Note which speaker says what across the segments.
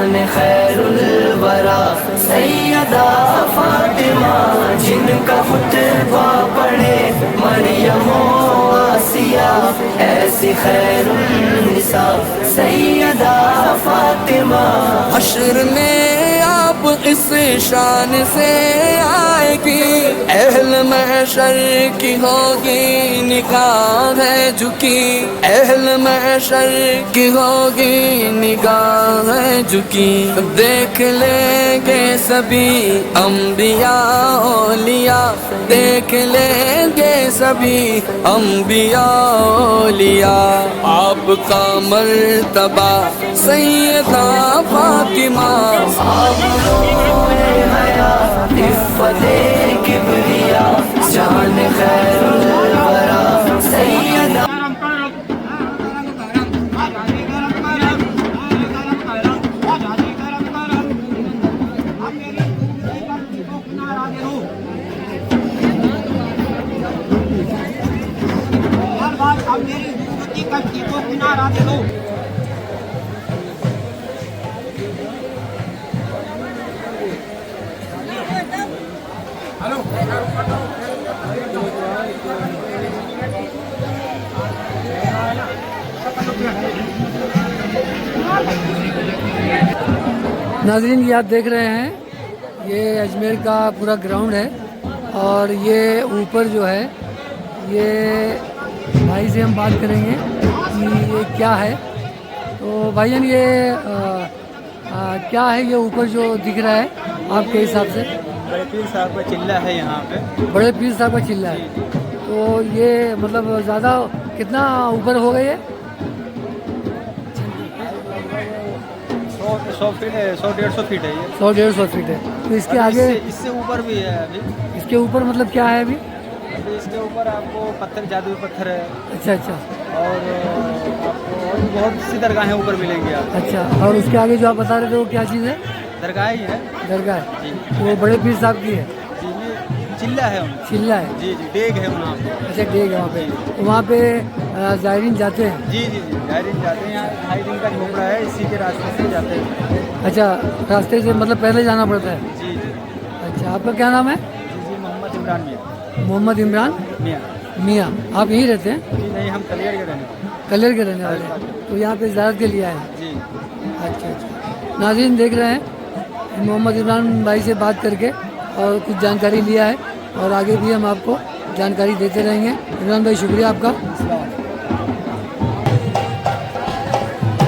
Speaker 1: शान खैरुल वरा सैयदा फातिमा, जिनका खुतबा पढ़े मरियम आसिया, ऐसी खैरुल निसा सैयदा फातिमा। हश्र में आप इस शान से आएगी, अहल महशर की होगी निगाह झुकी, अहल महशर की होगी निगाह झुकी। देख लेंगे सभी अंबिया औलिया, देख लेंगे सभी अंबिया औलिया, आपका मर्तबा सैयदा फातिमा। इफ़्फ़ते किबरिया शान खैरुल वरा सैयदा।
Speaker 2: नाज़रीन, ये आप देख रहे हैं, ये अजमेर का पूरा ग्राउंड है और ये ऊपर जो है, ये भाई से हम बात करेंगे कि ये क्या है। तो भाईजान, ये क्या है ये ऊपर जो दिख रहा है आपके हिसाब से?
Speaker 3: बड़े पीर साहब का चिल्ला है यहाँ पे।
Speaker 2: बड़े पीर साहब का चिल्ला है। तो ये मतलब ज़्यादा कितना ऊपर हो गई है?
Speaker 3: 100 फीट है, 100-150 फीट है ये।
Speaker 2: 100-150 फीट है। तो इसके आगे
Speaker 3: इससे ऊपर भी है अभी।
Speaker 2: इसके ऊपर मतलब क्या है अभी?
Speaker 3: अभी इसके ऊपर आपको पत्थर, जादुई पत्थर है।
Speaker 2: अच्छा अच्छा।
Speaker 3: और आपको और भी बहुत सी दरगाहें ऊपर मिलेंगी आप।
Speaker 2: अच्छा, और उसके आगे जो आप बता रहे थे वो क्या चीज़ है?
Speaker 3: दरगाह ही है।
Speaker 2: दरगाह है।
Speaker 3: जी।
Speaker 2: वो बड़े पीर साहब की है?
Speaker 3: जी, ये चिल्ला है उनका।
Speaker 2: चिल्ला है।
Speaker 3: जी जी, डेग है वहाँ पे।
Speaker 2: अच्छा, डेग है वहाँ पे। तो वहाँ पे ज़ायरीन जाते हैं?
Speaker 3: जी जी जी, जायरीन जाते हैं। यहाँ 2.5 दिन का झोपड़ा है, इसी के रास्ते से जाते हैं।
Speaker 2: अच्छा, रास्ते से मतलब पहले जाना पड़ता है?
Speaker 3: जी जी
Speaker 2: अच्छा, आपका क्या नाम है?
Speaker 3: जी जी, मोहम्मद इमरान मियाँ।
Speaker 2: मोहम्मद इमरान
Speaker 3: मियाँ।
Speaker 2: मियाँ। आप यहीं रहते हैं?
Speaker 3: जी नहीं, हम कलियर के रहने वाले हैं।
Speaker 2: कलेर के रहने वाले हैं। तो यहाँ पे ज़ियारत के लिए आए हैं?
Speaker 3: जी।
Speaker 2: अच्छा अच्छा। नाज़रीन देख रहे हैं, मोहम्मद इमरान भाई से बात करके और कुछ जानकारी लिया है और आगे भी हम आपको जानकारी देते रहेंगे। इमरान भाई, शुक्रिया आपका।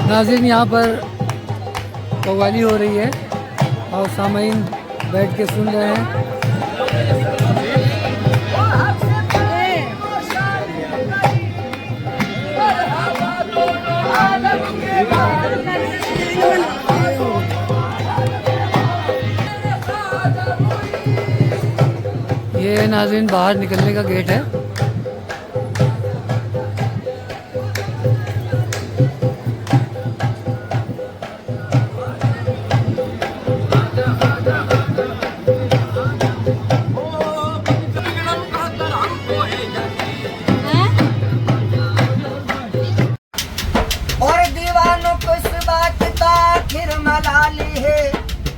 Speaker 2: नाज़रीन, यहाँ पर कव्वाली हो रही है और सामईन बैठ के सुन रहे हैं। ये नाज़रीन बाहर निकलने का गेट है।
Speaker 4: और दीवानों को इस बात का आखिर मलाली है,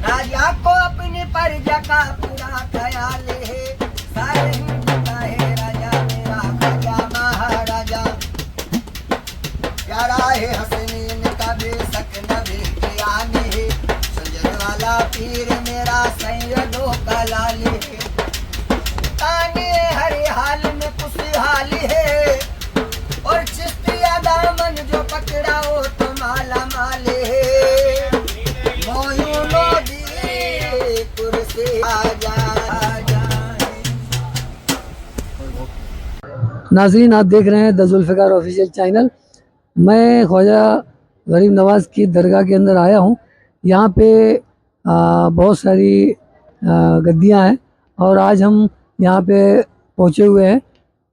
Speaker 4: राजा को अपनी प्रजा का पूरा ख्याल है। सारे हिंद का है राजा मेरा खाजा महाराजा, प्यारा है हसनैन का बेशक नबी की आनी है, सजन वाला पीर मेरा सैयदों का लाल है। ताने हर हाल में खुशहाल है, और चिश्तिया दामन जो पकड़ा हो तो माला माले है। मोयूनो दी कुर्सी आजा
Speaker 2: नाज़रीन, आप देख रहे हैं द जुल्फ़िकार ऑफिशियल चैनल। मैं ख्वाजा गरीब नवाज़ की दरगाह के अंदर आया हूँ। यहाँ पे बहुत सारी गद्दियाँ हैं और आज हम यहाँ पे पहुँचे हुए हैं।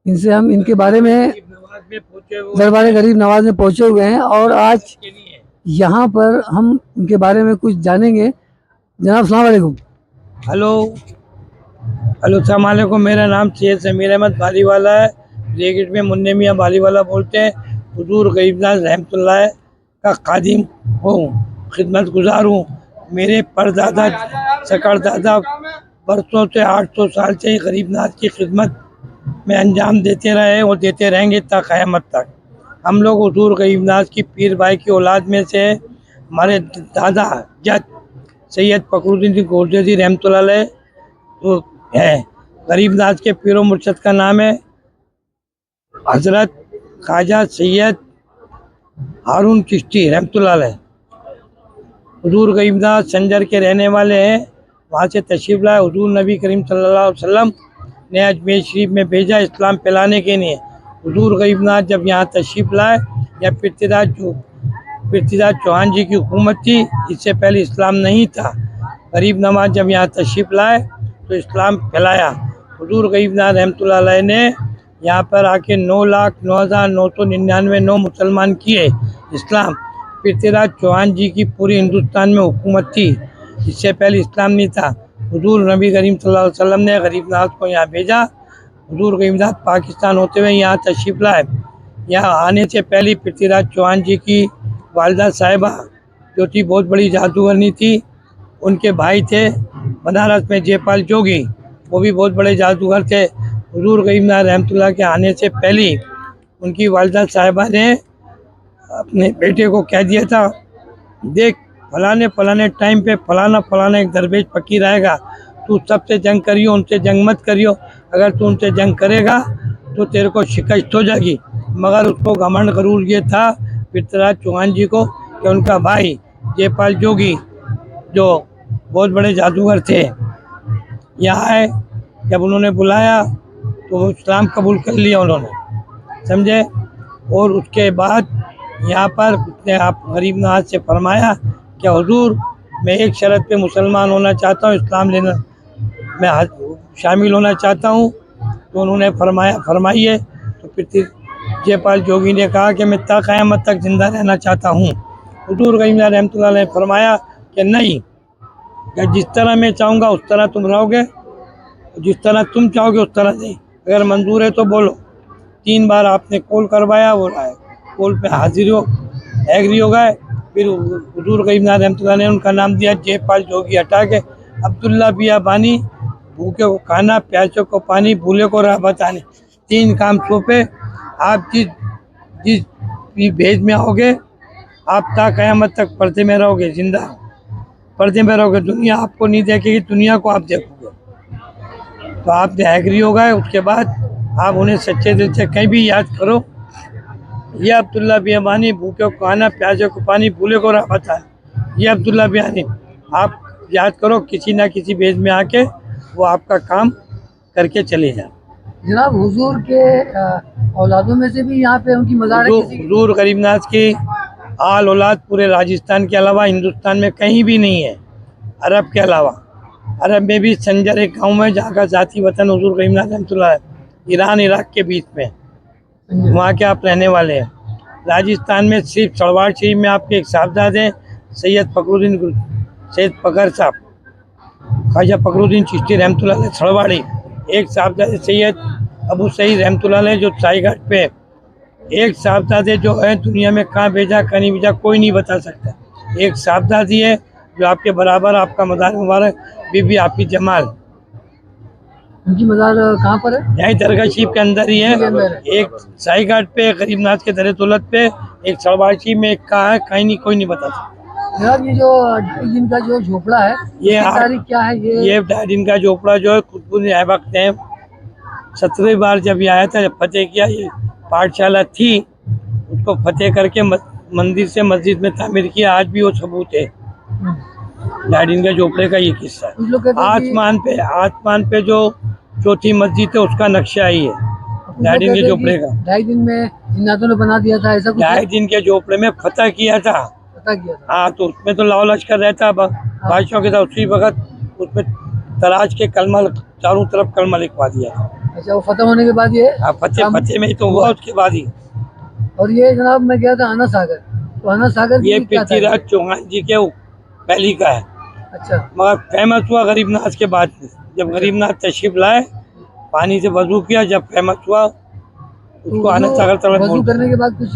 Speaker 2: इनसे हम इनके बारे में दरबार गरीब नवाज में पहुँचे हुए हैं और आज यहाँ पर हम उनके बारे में कुछ जानेंगे। जनाब अस्सलाम वालेकुम।
Speaker 5: हेलो अस्सलाम वालेकुम। मेरा नाम सैयद समीर अहमद बालीवाला है। रेगेट में मुन्ने मियाँ बालीवाला बोलते हैं। हुजूर गरीब नवाज रहमतुल्लाह का खादिम हूँ, खिदमत गुजार हूँ। मेरे परदादा सकरदादा बरसों से 800 साल से गरीबनाथ की खिदमत में अंजाम देते रहे और देते रहेंगे ता क़यामत तक। हम लोग हुजूर गरीबनाथ की पीर भाई की औलाद में से हमारे दादा जद सैयद फखरुद्दीन गोरजदी रहमतुल्लाह अलैह तो है। गरीबनाथ के पीरो मुर्शद का नाम है हजरत ख्वाजा सैयद हारून चिश्ती रहमतुल्लाह अलैह। हुजूर गरीबनाथ संजर के रहने वाले हैं, वहाँ से तशरीफ़ लाए। हुजूर नबी करीम सल्लल्लाहु अलैहि वसल्लम ने अजमेर शरीफ में भेजा इस्लाम फैलाने के लिए। हुजूर गरीबनाथ जब यहाँ तशरीफ़ लाए, या पृथ्वीराज चौहान जी की हुकूमत थी, इससे पहले इस्लाम नहीं था। गरीब नवाज जब यहाँ तशरीफ़ लाए तो इस्लाम फैलाया। हुजूर गरीबनाथ रहमतुल्लाह अलैह ने यहाँ पर आके 9,09,999 मुसलमान किए इस्लाम। पृथ्वीराज चौहान जी की पूरी हिंदुस्तान में हुकूमत थी, इससे पहले इस्लाम नहीं था। हुजूर नबी करीम सल्लल्लाहु अलैहि वसल्लम ने गरीबनाथ को यहाँ भेजा। हुजूर गरीबनाथ पाकिस्तान होते हुए यहाँ तशरीफ़ लाए। यहाँ आने से पहले पृथ्वीराज चौहान जी की वालिदा साहिबा जो थी बहुत बड़ी जादूगरनी थी। उनके भाई थे बनारस में जयपाल जोगी, वो भी बहुत बड़े जादूगर थे। हुजूर गरीबनाथ रहमतुल्लाह के आने से पहले उनकी वालिदा साहिबा ने अपने बेटे को कह दिया था, देख फलाने टाइम पे फलाना एक दरवेश फकीर आएगा, तू सबसे जंग करियो, उनसे जंग मत करियो। अगर तू उनसे जंग करेगा तो तेरे को शिकस्त हो जाएगी। मगर उसको घमंड गरूर ये था पृथ्वीराज चौहान जी को कि उनका भाई जयपाल जोगी जो बहुत बड़े जादूगर थे यहाँ आए। जब उन्होंने बुलाया तो वो इस्लाम कबूल कर लिया उन्होंने, समझे। और उसके बाद यहाँ पर उसने आप गरीबनाथ से फरमाया कि हुजूर मैं एक शर्त पे मुसलमान होना चाहता हूँ, इस्लाम लेना मैं शामिल होना चाहता हूँ। तो उन्होंने फरमाइए। तो फिर जयपाल जोगी ने कहा कि मैं ता क़यामत तक ज़िंदा रहना चाहता हूँ। हुजूर गरीबनाथ रहमतुल्लाह अलैह ने फरमाया कि नहीं, कि जिस तरह मैं चाहूँगा उस तरह तुम रहोगे, जिस तरह तुम चाहोगे उस तरह नहीं। अगर मंजूर है तो बोलो। 3 बार आपने कॉल करवाया, वो आए, कॉल पे हाजिर हो एग्री हो गए। फिर हुजूर गरीबनाथ रहमतुल्लाह ने उनका नाम दिया जयपाल जोगी हटा के अब्दुल्ला बियाबानी, भूखे को खाना, प्यासे को पानी, भूले को राह बताने। 3 काम सौंपे। आप जिस भेज में आओगे आप ता क़यामत तक पर्दे में रहोगे, जिंदा पर्दे में रहोगे। दुनिया आपको नहीं देखेगी, दुनिया को आप देखोगे। तो आप एग्री हो गए। उसके बाद आप उन्हें सच्चे दिल से कहीं भी याद करो, ये अब्दुल्ला बियाबानी, भूखे को खाना, प्यासे को पानी, भूले को राह बताए। ये अब्दुल्ला बियाबानी आप याद करो, किसी ना किसी भेज में आके वो आपका काम करके चले जाए।
Speaker 2: जनाब हुजूर के औलादों में से भी यहाँ पे उनकी मज़ार है किसी की?
Speaker 5: हुजूर गरीबनाथ की आल औलाद पूरे राजस्थान के अलावा हिंदुस्तान में कहीं भी नहीं है, अरब के अलावा। अरब में भी संजर एक गाँव है जहाँ का ज़ाती वतन हुजूर गरीबनाथ रहमतुल्लाह अलैह, ईरान इराक के बीच में, वहाँ के आप रहने वाले हैं। राजस्थान में सिर्फ सड़वाड़ शरीफ में आपके एक साहबजादे सैयद फखर साहब, ख्वाजा फखरुद्दीन चिश्ती रहमतुल्लाह अलैह सड़वाड़ी। एक साहबजादे सैयद अबू सईद रहमतुल्लाह अलैह जो साईघाट पे। एक साहबजादे जो है दुनिया में कहाँ भेजा कहाँ नहीं भेजा कोई नहीं बता सकता। एक साहबजादी है जो आपके बराबर, आपका मज़ार मुबारक, बीबी हाफिज जमाल।
Speaker 2: उनकी मज़ार कहाँ पर है?
Speaker 5: यही दरगाह शरीफ के अंदर ही है। एक साईघाट पे, गरीबनाथ के दर दौलत पे, एक सड़वाड़ शरीफ में, एक कहाँ है कहीं नहीं, कोई नहीं बता सकता।
Speaker 2: जनाब ये जो 2.5 दिन का जो झोपड़ा है,
Speaker 5: ये
Speaker 2: इसकी तारीख क्या है?
Speaker 5: ये 2.5 दिन का झोपड़ा जो है कुतुबुद्दीन ऐबक ने 17वीं बार जब ये आया था, जब फतेह किया, ये पाठशाला थी, उसको फतेह करके मंदिर से मस्जिद में तामीर किया। आज भी वो सबूत है 2.5 दिन के झोपड़े का। ये किस्सा
Speaker 2: कुछ लोग कहते हैं
Speaker 5: आसमान पे जो चौथी मस्जिद है उसका नक्शा ही है 2.5 दिन के झोपड़े का।
Speaker 2: 2.5 दिन में जिन्नातों ने बना दिया था, ऐसा कुछ
Speaker 5: 2.5 दिन के झोपड़े में फतह किया था।
Speaker 2: पता किया था?
Speaker 5: हाँ, तो उसमें तो लाओ लश्कर रहता बादशाहों के साथ। उसी वक्त उसमें तराज के कलमा चारों तरफ कलमा लिखवा दिया।
Speaker 2: अच्छा, वो फतह होने के बाद ये
Speaker 5: हाँ, फतेह में ही तो हुआ, उसके बाद ही।
Speaker 2: और ये जनाब मैं गया था आना सागर, तो आना सागर
Speaker 5: ये
Speaker 2: क्या था?
Speaker 5: पृथ्वीराज चौहान जी के पहली का है,
Speaker 2: अच्छा,
Speaker 5: मगर फेमस हुआ गरीबनाथ के बाद। जब गरीबनाथ तशरीफ लाए, पानी से वजू किया, जब फेमस हुआ उसको आना सागर तरफ
Speaker 2: वजू करने के बाद कुछ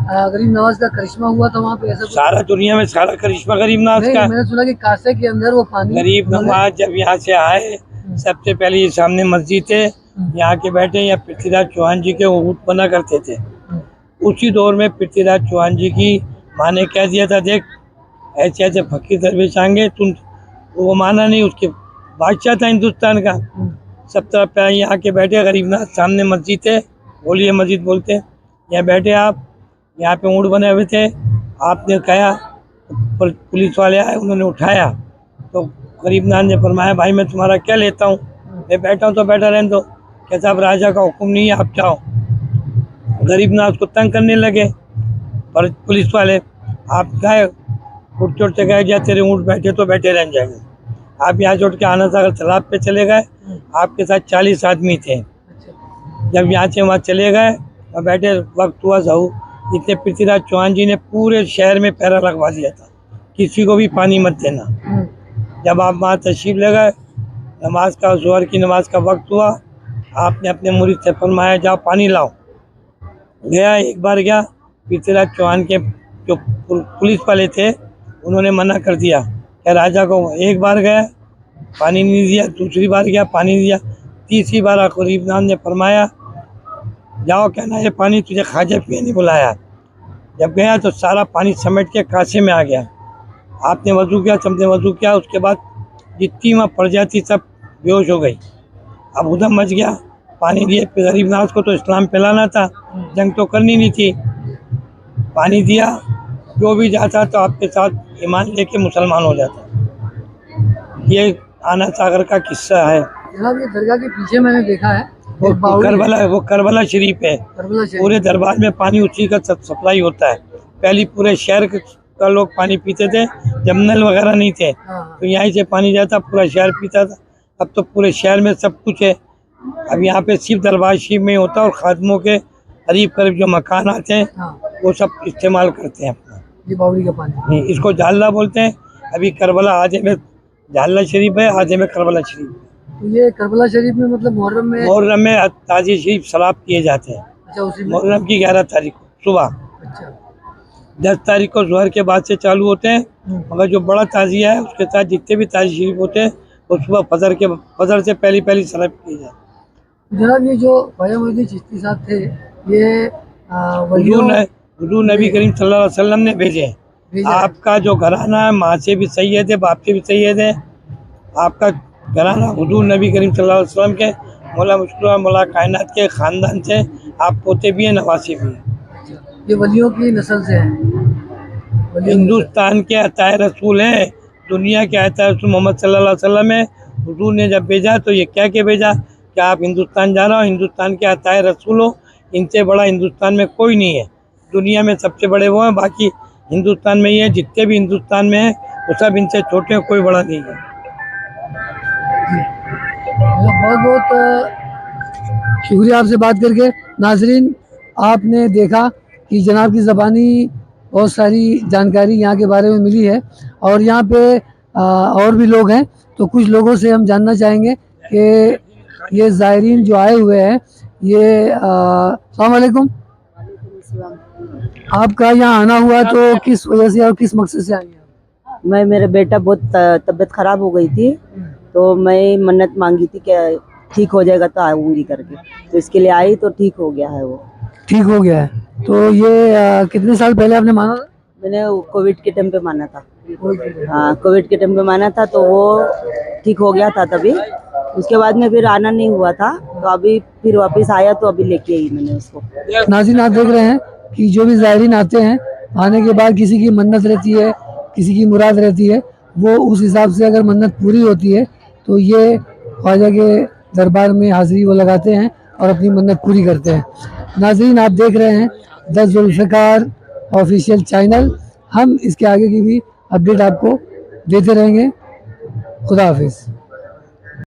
Speaker 2: गरीब नवाज का करिश्मा हुआ था वहाँ पे, ऐसा कुछ?
Speaker 5: सारा दुनिया में सारा करिश्मा गरीब नवाज
Speaker 2: नहीं,
Speaker 5: का।
Speaker 2: मैंने सुना कि कासे के अंदर वो पानी
Speaker 5: गरीब नवाज जब यहाँ से आए, सबसे पहले ये सामने मस्जिद है, यहाँ के बैठे, यहाँ पृथ्वीराज चौहान जी के ऊँट बना करते थे। उसी दौर में पृथ्वीराज चौहान जी की माँ ने कह दिया था, देख ऐसे ऐसे फकीर दरवेश आएंगे, तुम, वो माना नहीं, उसके बादशाह था हिंदुस्तान का। सब तरफ पे यहाँ के बैठे, गरीबनाथ सामने मस्जिद है, बोलिए मस्जिद बोलते हैं, यहाँ बैठे आप, यहाँ पे ऊँट बने हुए थे। आपने कहा, पुलिस वाले आए, उन्होंने उठाया, तो गरीबनाथ ने फरमाया, भाई मैं तुम्हारा क्या लेता हूँ, मैं बैठा हूँ तो बैठा रहने दो। कहता अब राजा का हुक्म नहीं है, आप जाओ। गरीबनाथ को तंग करने लगे, पर पुलिस वाले, आप गए, उठ चोट से गए, या तेरे ऊँट बैठे तो बैठे रह जाएंगे। आप यहाँ छोड़ के आना सागर तालाब पे चले गए, आपके साथ 40 आदमी थे। जब यहाँ से वहाँ चले गए, वहाँ बैठे, वक्त हुआ जाऊ, इतने पृथ्वीराज चौहान जी ने पूरे शहर में पहरा लगवा दिया था, किसी को भी पानी मत देना। जब आप वहाँ तशरीफ ले गए, नमाज का, ज़ोहर की नमाज का वक्त हुआ, आपने अपने मुरीद से फरमाया, जाओ पानी लाओ। गया, एक बार गया, पृथ्वीराज चौहान के जो पुलिस वाले थे, उन्होंने मना कर दिया कि राजा को। एक बार गया, पानी नहीं दिया, दूसरी बार गया, पानी नहीं दिया, तीसरी बार गरीबनाथ ने फरमाया, जाओ, कहना ये पानी तुझे ख्वाजा पिया नहीं बुलाया। जब गया तो सारा पानी समेट के कासे में आ गया। आपने वजू किया, सबने वजू किया, उसके बाद जितनी वहाँ पड़ जाती सब बेहोश हो गई। अब उधर मच गया, पानी दिए। गरीबनाथ को तो इस्लाम फैलाना था, जंग तो करनी नहीं थी। पानी दिया, जो भी जाता तो आपके साथ ईमान लेके मुसलमान हो जाता। ये आना सागर का किस्सा है।
Speaker 2: जनाब ये दरगाह के पीछे मैंने देखा है
Speaker 5: वो
Speaker 2: एक बावड़ी है।
Speaker 5: वो करबला शरीफ है।
Speaker 2: करबला शरीफ।
Speaker 5: पूरे दरबार में पानी उसी का सप्लाई होता है। पहले पूरे शहर का लोग पानी पीते थे, जब नल वगैरह नहीं थे,
Speaker 2: हाँ।
Speaker 5: तो यहीं से पानी जाता, पूरा शहर पीता था। अब तो पूरे शहर में सब कुछ है। अब यहाँ पे सिर्फ दरबार शरीफ में होता है, और खादमों के करीब करीब जो मकान आते हैं,
Speaker 2: हाँ,
Speaker 5: वो सब इस्तेमाल करते हैं अपना।
Speaker 2: ये बावड़ी का पानी।
Speaker 5: इसको जालना बोलते हैं। अभी करबला आधे में जालना शरीफ है, आधे में करबला शरीफ है।
Speaker 2: तो ये करबला शरीफ में मतलब मुहर्रम में
Speaker 5: ताजी शरीफ सलाब किए जाते हैं।
Speaker 2: अच्छा, उसी में।
Speaker 5: मुहर्रम की 11 तारीख को सुबह।
Speaker 2: अच्छा।
Speaker 5: 10 तारीख को जोहर के बाद से चालू होते हैं, मगर जो बड़ा ताजिया है उसके साथ जितने भी ताजी शरीफ होते हैं, वो सुबह फजर से पहली सलाब किए जाते हैं।
Speaker 2: जनाब ये जो ख्वाजा मोइनुद्दीन चिश्ती साहब थे, ये
Speaker 5: हुजूर नबी करीम सल्लल्लाहु अलैहि वसल्लम ने भेजे हैं। आपका जो घराना है, माँ से भी सैयद है, बाप से भी सैयद है। आपका घराना हुजूर नबी करीम सल्लल्लाहु अलैहि वसल्लम के, मौला मुश्किल मौला कायनात के ख़ानदान से आप पोते भी हैं, नवासे भी हैं।
Speaker 2: ये वलियों की नस्ल से हैं।
Speaker 5: हिंदुस्तान के अताए रसूल हैं, दुनिया के अताए रसूल मोहम्मद सल्लल्लाहु अलैहि वसल्लम है। हुजूर ने जब भेजा तो ये क्या के भेजा कि आप हिंदुस्तान जा रहे हो, हिंदुस्तान के अताए रसूल हो, इनसे बड़ा हिंदुस्तान में कोई नहीं है। दुनिया में सबसे बड़े वो हैं, बाकी हिंदुस्तान में ही है। जितने भी हिंदुस्तान में हैं वो सब इनसे छोटे हैं, कोई बड़ा नहीं है।
Speaker 2: बहुत बहुत शुक्रिया आपसे बात करके। नाजरीन, आपने देखा कि जनाब की ज़बानी बहुत सारी जानकारी यहाँ के बारे में मिली है, और यहाँ पे और भी लोग हैं, तो कुछ लोगों से हम जानना चाहेंगे कि ये ज़ायरीन जो आए हुए हैं, ये अस्सलाम वालेकुम, आपका यहाँ आना हुआ तो किस वजह से और किस मकसद से आए हैं?
Speaker 6: मैं, मेरा बेटा बहुत तबीयत खराब हो गई थी, तो मैं मन्नत मांगी थी कि ठीक हो जाएगा तो आऊँगी करके, तो इसके लिए आई, तो ठीक हो गया है। वो
Speaker 2: ठीक हो गया है। तो ये कितने साल पहले आपने माना था?
Speaker 6: मैंने कोविड के टाइम पे माना था। हाँ, कोविड के टाइम पे माना था, तो वो ठीक हो गया था तभी। उसके बाद में फिर आना नहीं हुआ था, तो अभी फिर वापस आया, तो अभी लेके आई मैंने उसको।
Speaker 2: नाज़रीन, आप देख रहे हैं कि जो भी ज़ायरीन आते हैं, आने के बाद किसी की मन्नत रहती है, किसी की मुराद रहती है, वो उस हिसाब से अगर मन्नत पूरी होती है तो ये ख्वाजा के दरबार में हाज़िरी वो लगाते हैं और अपनी मन्नत पूरी करते हैं। नाज़रीन, आप देख रहे हैं द जुल्फ़िकार ऑफिशियल चैनल। हम इसके आगे की भी अपडेट आपको देते रहेंगे। खुदा हाफिज़।